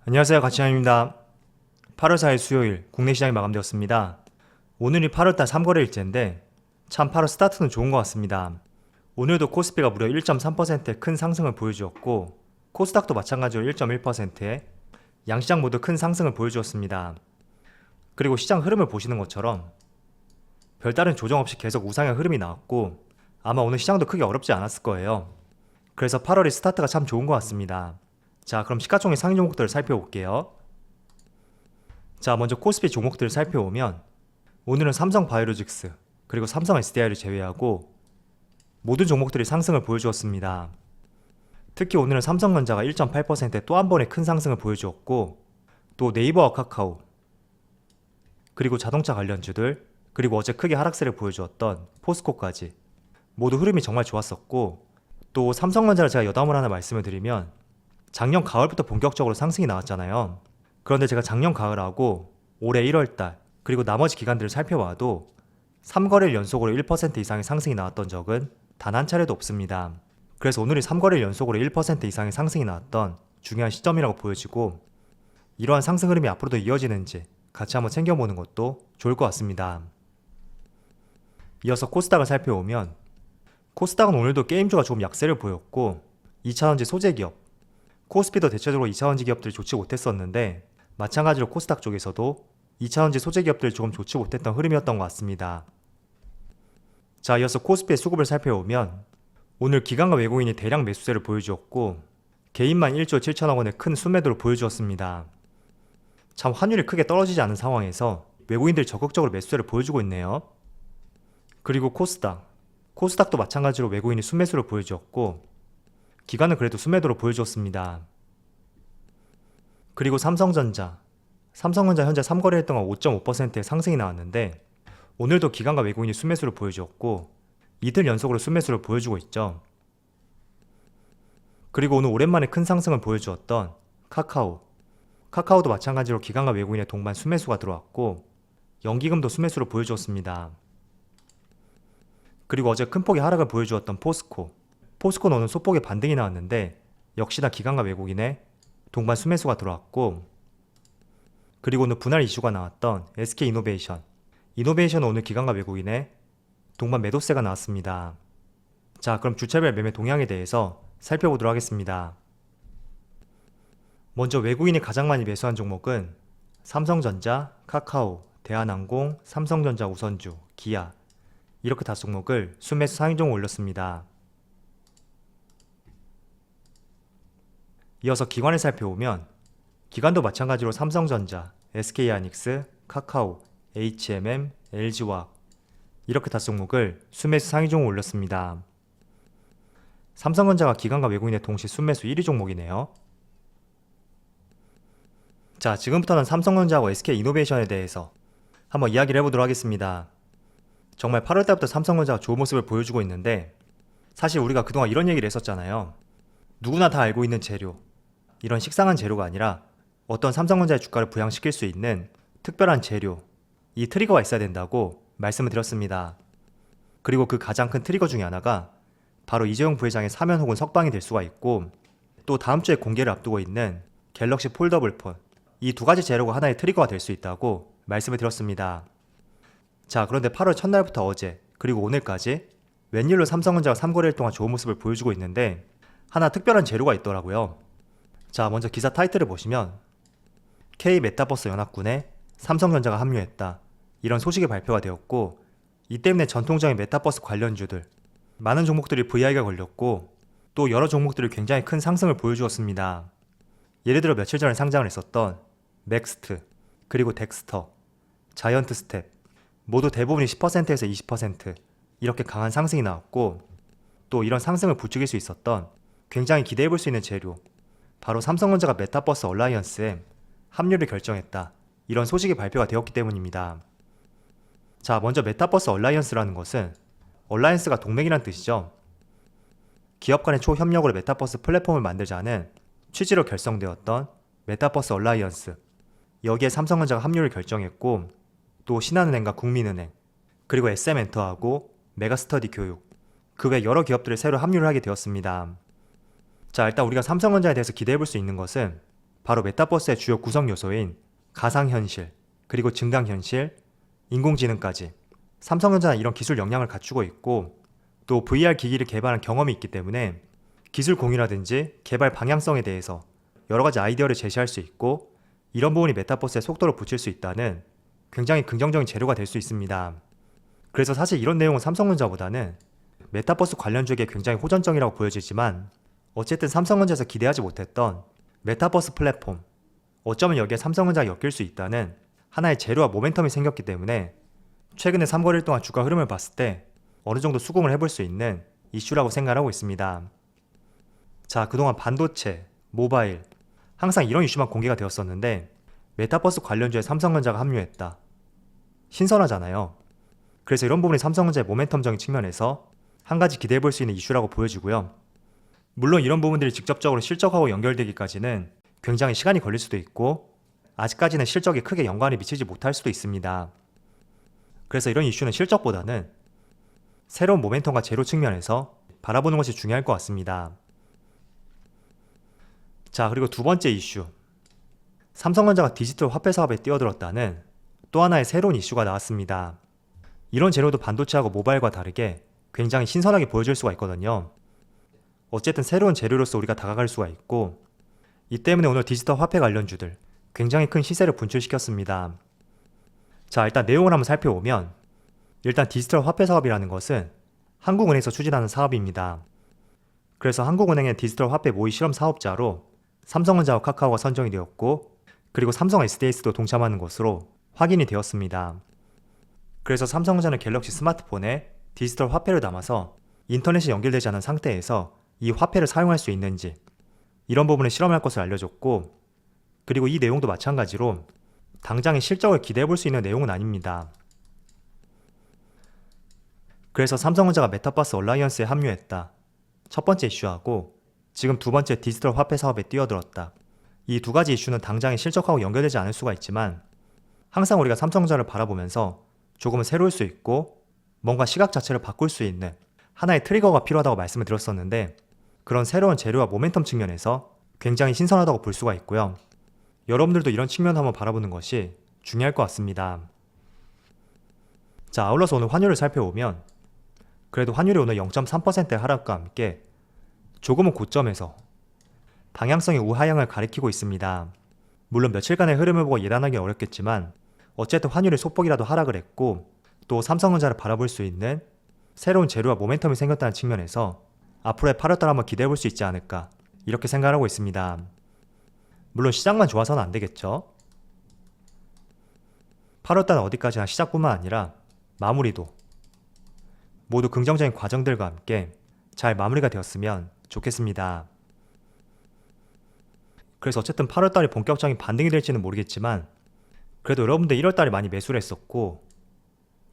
안녕하세요, 가치환입니다. 8월 4일 수요일 국내 시장이 마감되었습니다. 오늘이 8월달 3거래일째인데 참 8월 스타트는 좋은 것 같습니다. 오늘도 코스피가 무려 1.3%의 큰 상승을 보여주었고 코스닥도 마찬가지로 1.1%의 양시장 모두 큰 상승을 보여주었습니다. 그리고 시장 흐름을 보시는 것처럼 별다른 조정 없이 계속 우상향 흐름이 나왔고 아마 오늘 시장도 크게 어렵지 않았을 거예요. 그래서 8월이 스타트가 참 좋은 것 같습니다. 자, 그럼 시가총액 상위 종목들을 살펴볼게요. 자, 먼저 코스피 종목들을 살펴보면 오늘은 삼성바이오로직스 그리고 삼성 SDI를 제외하고 모든 종목들이 상승을 보여주었습니다. 특히 오늘은 삼성전자가 1.8%의 또 한 번의 큰 상승을 보여주었고 또 네이버와 카카오 그리고 자동차 관련주들 그리고 어제 크게 하락세를 보여주었던 포스코까지 모두 흐름이 정말 좋았었고 또 삼성전자를 제가 여담을 하나 말씀을 드리면 작년 가을부터 본격적으로 상승이 나왔잖아요. 그런데 제가 작년 가을하고 올해 1월달 그리고 나머지 기간들을 살펴봐도 3거래일 연속으로 1% 이상의 상승이 나왔던 적은 단 한 차례도 없습니다. 그래서 오늘이 3거래일 연속으로 1% 이상의 상승이 나왔던 중요한 시점이라고 보여지고 이러한 상승 흐름이 앞으로도 이어지는지 같이 한번 챙겨보는 것도 좋을 것 같습니다. 이어서 코스닥을 살펴보면 코스닥은 오늘도 게임주가 조금 약세를 보였고 2차전지 소재기업 코스피도 대체적으로 2차전지 기업들이 좋지 못했었는데 마찬가지로 코스닥 쪽에서도 2차전지 소재기업들이 조금 좋지 못했던 흐름이었던 것 같습니다. 자, 이어서 코스피의 수급을 살펴보면 오늘 기관과 외국인이 대량 매수세를 보여주었고 개인만 1조 7천억 원의 큰 순매도를 보여주었습니다. 참 환율이 크게 떨어지지 않은 상황에서 외국인들이 적극적으로 매수세를 보여주고 있네요. 그리고 코스닥도 마찬가지로 외국인이 순매수를 보여주었고 기관은 그래도 순매도로 보여주었습니다. 그리고 삼성전자 현재 3거래일 동안 5.5%의 상승이 나왔는데 오늘도 기관과 외국인이 순매수를 보여주었고 이틀 연속으로 순매수를 보여주고 있죠. 그리고 오늘 오랜만에 큰 상승을 보여주었던 카카오도 마찬가지로 기관과 외국인의 동반 순매수가 들어왔고 연기금도 순매수를 보여주었습니다. 그리고 어제 큰 폭의 하락을 보여주었던 포스코는 오늘 소폭의 반등이 나왔는데 역시나 기관과 외국인의 동반 순매수가 들어왔고 그리고 오늘 분할 이슈가 나왔던 SK이노베이션은 오늘 기관과 외국인의 동반 매도세가 나왔습니다. 자, 그럼 주체별 매매 동향에 대해서 살펴보도록 하겠습니다. 먼저 외국인이 가장 많이 매수한 종목은 삼성전자, 카카오, 대한항공, 삼성전자 우선주, 기아 이렇게 5종목을 순매수 상위종으로 올렸습니다. 이어서 기관을 살펴보면 기관도 마찬가지로 삼성전자, SK하이닉스, 카카오, HMM, LG화학 이렇게 5종목을 순매수 상위종으로 올렸습니다. 삼성전자가 기관과 외국인의 동시 순매수 1위 종목이네요. 자, 지금부터는 삼성전자하고 SK이노베이션에 대해서 한번 이야기를 해보도록 하겠습니다. 정말 8월 달부터 삼성전자가 좋은 모습을 보여주고 있는데 사실 우리가 그동안 이런 얘기를 했었잖아요. 누구나 다 알고 있는 재료, 이런 식상한 재료가 아니라 어떤 삼성전자의 주가를 부양시킬 수 있는 특별한 재료, 이 트리거가 있어야 된다고 말씀을 드렸습니다. 그리고 그 가장 큰 트리거 중에 하나가 바로 이재용 부회장의 사면 혹은 석방이 될 수가 있고 또 다음 주에 공개를 앞두고 있는 갤럭시 폴더블 폰, 이 두 가지 재료가 하나의 트리거가 될 수 있다고 말씀을 드렸습니다. 자, 그런데 8월 첫날부터 어제 그리고 오늘까지 웬일로 삼성전자가 3거래일 동안 좋은 모습을 보여주고 있는데 하나 특별한 재료가 있더라고요. 자, 먼저 기사 타이틀을 보시면 K 메타버스 연합군에 삼성전자가 합류했다, 이런 소식이 발표가 되었고 이 때문에 전통적인 메타버스 관련주들 많은 종목들이 VI가 걸렸고 또 여러 종목들이 굉장히 큰 상승을 보여주었습니다. 예를 들어 며칠 전에 상장을 했었던 넥스트 그리고 덱스터, 자이언트 스텝 모두 대부분이 10%에서 20% 이렇게 강한 상승이 나왔고 또 이런 상승을 부추길 수 있었던 굉장히 기대해볼 수 있는 재료, 바로 삼성전자가 메타버스 얼라이언스에 합류를 결정했다, 이런 소식이 발표가 되었기 때문입니다. 자, 먼저 메타버스 얼라이언스라는 것은 얼라이언스가 동맹이란 뜻이죠. 기업 간의 초협력으로 메타버스 플랫폼을 만들자는 취지로 결성되었던 메타버스 얼라이언스, 여기에 삼성전자가 합류를 결정했고 또 신한은행과 국민은행 그리고 SM엔터하고 메가스터디 교육 그 외 여러 기업들이 새로 합류를 하게 되었습니다. 자, 일단 우리가 삼성전자에 대해서 기대해볼 수 있는 것은 바로 메타버스의 주요 구성 요소인 가상현실, 그리고 증강현실, 인공지능까지 삼성전자는 이런 기술 역량을 갖추고 있고 또 VR 기기를 개발한 경험이 있기 때문에 기술 공유라든지 개발 방향성에 대해서 여러 가지 아이디어를 제시할 수 있고 이런 부분이 메타버스에 속도를 붙일 수 있다는 굉장히 긍정적인 재료가 될 수 있습니다. 그래서 사실 이런 내용은 삼성전자보다는 메타버스 관련주에게 굉장히 호전적이라고 보여지지만 어쨌든 삼성전자에서 기대하지 못했던 메타버스 플랫폼, 어쩌면 여기에 삼성전자가 엮일 수 있다는 하나의 재료와 모멘텀이 생겼기 때문에 최근에 3거래일 동안 주가 흐름을 봤을 때 어느 정도 수긍을 해볼 수 있는 이슈라고 생각하고 있습니다. 자, 그동안 반도체, 모바일 항상 이런 이슈만 공개가 되었었는데 메타버스 관련주에 삼성전자가 합류했다. 신선하잖아요. 그래서 이런 부분이 삼성전자의 모멘텀적인 측면에서 한 가지 기대해볼 수 있는 이슈라고 보여지고요. 물론 이런 부분들이 직접적으로 실적하고 연결되기까지는 굉장히 시간이 걸릴 수도 있고 아직까지는 실적에 크게 연관이 미치지 못할 수도 있습니다. 그래서 이런 이슈는 실적보다는 새로운 모멘텀과 재료 측면에서 바라보는 것이 중요할 것 같습니다. 자, 그리고 두 번째 이슈. 삼성전자가 디지털 화폐 사업에 뛰어들었다는 또 하나의 새로운 이슈가 나왔습니다. 이런 재료도 반도체하고 모바일과 다르게 굉장히 신선하게 보여질 수가 있거든요. 어쨌든 새로운 재료로서 우리가 다가갈 수가 있고 이 때문에 오늘 디지털 화폐 관련주들 굉장히 큰 시세를 분출시켰습니다. 자, 일단 내용을 한번 살펴보면 일단 디지털 화폐 사업이라는 것은 한국은행에서 추진하는 사업입니다. 그래서 한국은행의 디지털 화폐 모의 실험 사업자로 삼성전자와 카카오가 선정이 되었고 그리고 삼성 SDS도 동참하는 것으로 확인이 되었습니다. 그래서 삼성전자는 갤럭시 스마트폰에 디지털 화폐를 담아서 인터넷이 연결되지 않은 상태에서 이 화폐를 사용할 수 있는지 이런 부분을 실험할 것을 알려줬고 그리고 이 내용도 마찬가지로 당장의 실적을 기대해볼 수 있는 내용은 아닙니다. 그래서 삼성전자가 메타버스 얼라이언스에 합류했다. 첫 번째 이슈하고 지금 두 번째 디지털 화폐 사업에 뛰어들었다. 이 두 가지 이슈는 당장의 실적하고 연결되지 않을 수가 있지만 항상 우리가 삼성전자를 바라보면서 조금은 새로울 수 있고 뭔가 시각 자체를 바꿀 수 있는 하나의 트리거가 필요하다고 말씀을 드렸었는데 그런 새로운 재료와 모멘텀 측면에서 굉장히 신선하다고 볼 수가 있고요. 여러분들도 이런 측면을 한번 바라보는 것이 중요할 것 같습니다. 자, 아울러서 오늘 환율을 살펴보면 그래도 환율이 오늘 0.3%의 하락과 함께 조금은 고점에서 방향성이 우하향을 가리키고 있습니다. 물론 며칠간의 흐름을 보고 예단하기 어렵겠지만 어쨌든 환율이 소폭이라도 하락을 했고 또 삼성전자를 바라볼 수 있는 새로운 재료와 모멘텀이 생겼다는 측면에서 앞으로의 8월달 한번 기대해볼 수 있지 않을까 이렇게 생각하고 있습니다. 물론 시장만 좋아서는 안 되겠죠. 8월달은 어디까지나 시작뿐만 아니라 마무리도 모두 긍정적인 과정들과 함께 잘 마무리가 되었으면 좋겠습니다. 그래서 어쨌든 8월달이 본격적인 반등이 될지는 모르겠지만 그래도 여러분들 1월달에 많이 매수를 했었고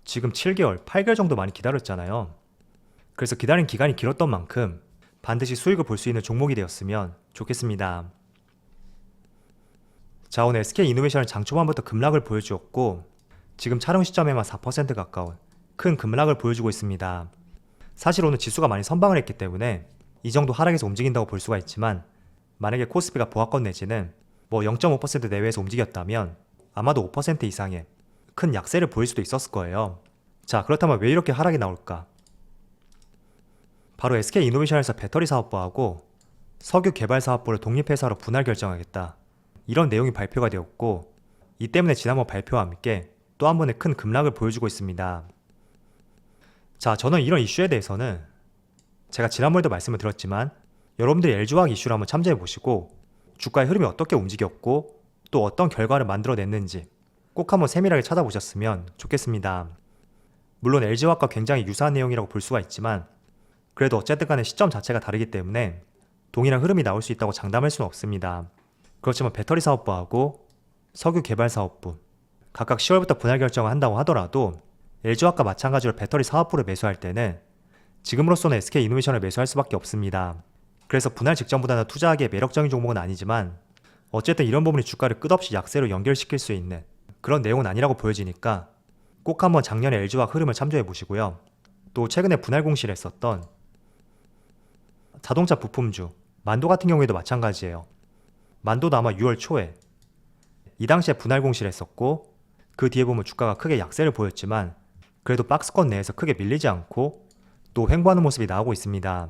지금 7개월, 8개월 정도 많이 기다렸잖아요. 그래서 기다린 기간이 길었던 만큼 반드시 수익을 볼 수 있는 종목이 되었으면 좋겠습니다. 자, 오늘 SK이노베이션은 장 초반부터 급락을 보여주었고 지금 촬영 시점에만 4% 가까운 큰 급락을 보여주고 있습니다. 사실 오늘 지수가 많이 선방을 했기 때문에 이 정도 하락에서 움직인다고 볼 수가 있지만 만약에 코스피가 보합권 내지는 뭐 0.5% 내외에서 움직였다면 아마도 5% 이상의 큰 약세를 보일 수도 있었을 거예요. 자, 그렇다면 왜 이렇게 하락이 나올까? 바로 SK이노베이션에서 배터리 사업부하고 석유 개발 사업부를 독립회사로 분할 결정하겠다. 이런 내용이 발표가 되었고 이 때문에 지난번 발표와 함께 또 한 번의 큰 급락을 보여주고 있습니다. 자, 저는 이런 이슈에 대해서는 제가 지난번에도 말씀을 드렸지만 여러분들이 LG화학 이슈를 한번 참조해 보시고 주가의 흐름이 어떻게 움직였고 또 어떤 결과를 만들어냈는지 꼭 한번 세밀하게 찾아보셨으면 좋겠습니다. 물론 LG화학과 굉장히 유사한 내용이라고 볼 수가 있지만 그래도 어쨌든 간에 시점 자체가 다르기 때문에 동일한 흐름이 나올 수 있다고 장담할 수는 없습니다. 그렇지만 배터리 사업부하고 석유 개발 사업부 각각 10월부터 분할 결정을 한다고 하더라도 LG화학과 마찬가지로 배터리 사업부를 매수할 때는 지금으로서는 SK이노베이션을 매수할 수밖에 없습니다. 그래서 분할 직전보다는 투자하기에 매력적인 종목은 아니지만 어쨌든 이런 부분이 주가를 끝없이 약세로 연결시킬 수 있는 그런 내용은 아니라고 보여지니까 꼭 한번 작년에 LG화학 흐름을 참조해 보시고요. 또 최근에 분할 공시를 했었던 자동차 부품주 만도 같은 경우에도 마찬가지예요. 만도도 아마 6월 초에 이 당시에 분할 공시를 했었고 그 뒤에 보면 주가가 크게 약세를 보였지만 그래도 박스권 내에서 크게 밀리지 않고 또 횡보하는 모습이 나오고 있습니다.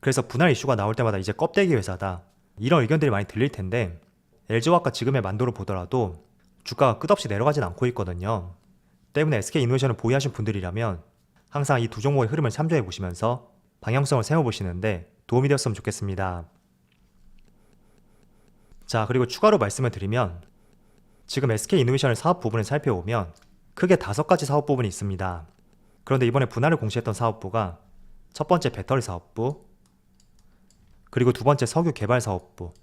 그래서 분할 이슈가 나올 때마다 이제 껍데기 회사다 이런 의견들이 많이 들릴 텐데 LG화학과 지금의 만도를 보더라도 주가가 끝없이 내려가진 않고 있거든요. 때문에 SK이노베이션을 보유하신 분들이라면 항상 이 두 종목의 흐름을 참조해 보시면서 방향성을 세워보시는데 도움이 되었으면 좋겠습니다. 자, 그리고 추가로 말씀을 드리면 지금 SK이노베이션의 사업 부분을 살펴보면 크게 5가지 사업 부분이 있습니다. 그런데 이번에 분할을 공시했던 사업부가 첫 번째 배터리 사업부, 그리고 두 번째 석유 개발 사업부,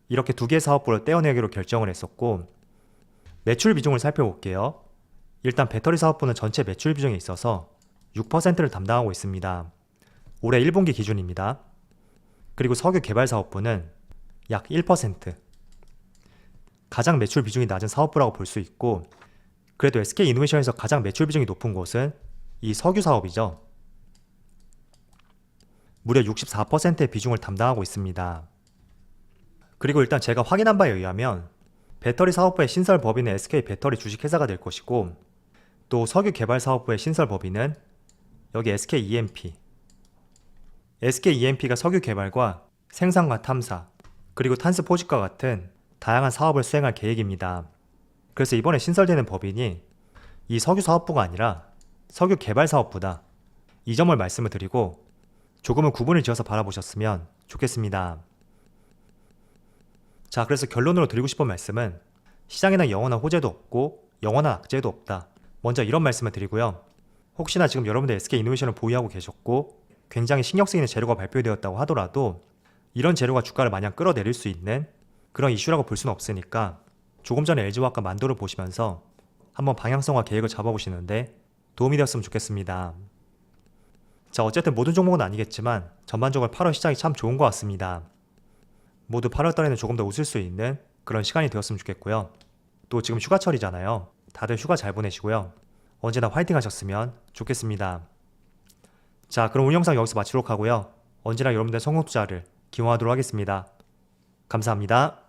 이렇게 두 개의 사업부를 떼어내기로 결정을 했었고 매출 비중을 살펴볼게요. 일단 배터리 사업부는 전체 매출 비중에 있어서 6%를 담당하고 있습니다. 올해 1분기 기준입니다. 그리고 석유 개발 사업부는 약 1%. 가장 매출 비중이 낮은 사업부라고 볼 수 있고 그래도 SK이노베이션에서 가장 매출 비중이 높은 곳은 이 석유 사업이죠. 무려 64%의 비중을 담당하고 있습니다. 그리고 일단 제가 확인한 바에 의하면 배터리 사업부의 신설 법인은 SK 배터리 주식회사가 될 것이고 또 석유 개발 사업부의 신설 법인은 여기 SKEMP. SKEMP가 석유 개발과 생산과 탐사, 그리고 탄스 포집과 같은 다양한 사업을 수행할 계획입니다. 그래서 이번에 신설되는 법인이 이 석유 사업부가 아니라 석유 개발 사업부다. 이 점을 말씀을 드리고 조금은 구분을 지어서 바라보셨으면 좋겠습니다. 자, 그래서 결론으로 드리고 싶은 말씀은 시장에는 영원한 호재도 없고 영원한 악재도 없다. 먼저 이런 말씀을 드리고요. 혹시나 지금 여러분들 SK이노베이션을 보유하고 계셨고 굉장히 신경 쓰이는 재료가 발표되었다고 하더라도 이런 재료가 주가를 마냥 끌어내릴 수 있는 그런 이슈라고 볼 수는 없으니까 조금 전에 LG화학과 만도를 보시면서 한번 방향성과 계획을 잡아보시는데 도움이 되었으면 좋겠습니다. 자, 어쨌든 모든 종목은 아니겠지만 전반적으로 8월 시장이 참 좋은 것 같습니다. 모두 8월달에는 조금 더 웃을 수 있는 그런 시간이 되었으면 좋겠고요. 또 지금 휴가철이잖아요. 다들 휴가 잘 보내시고요. 언제나 화이팅 하셨으면 좋겠습니다. 자, 그럼 오늘 영상 여기서 마치도록 하고요. 언제나 여러분들의 성공 투자를 기원하도록 하겠습니다. 감사합니다.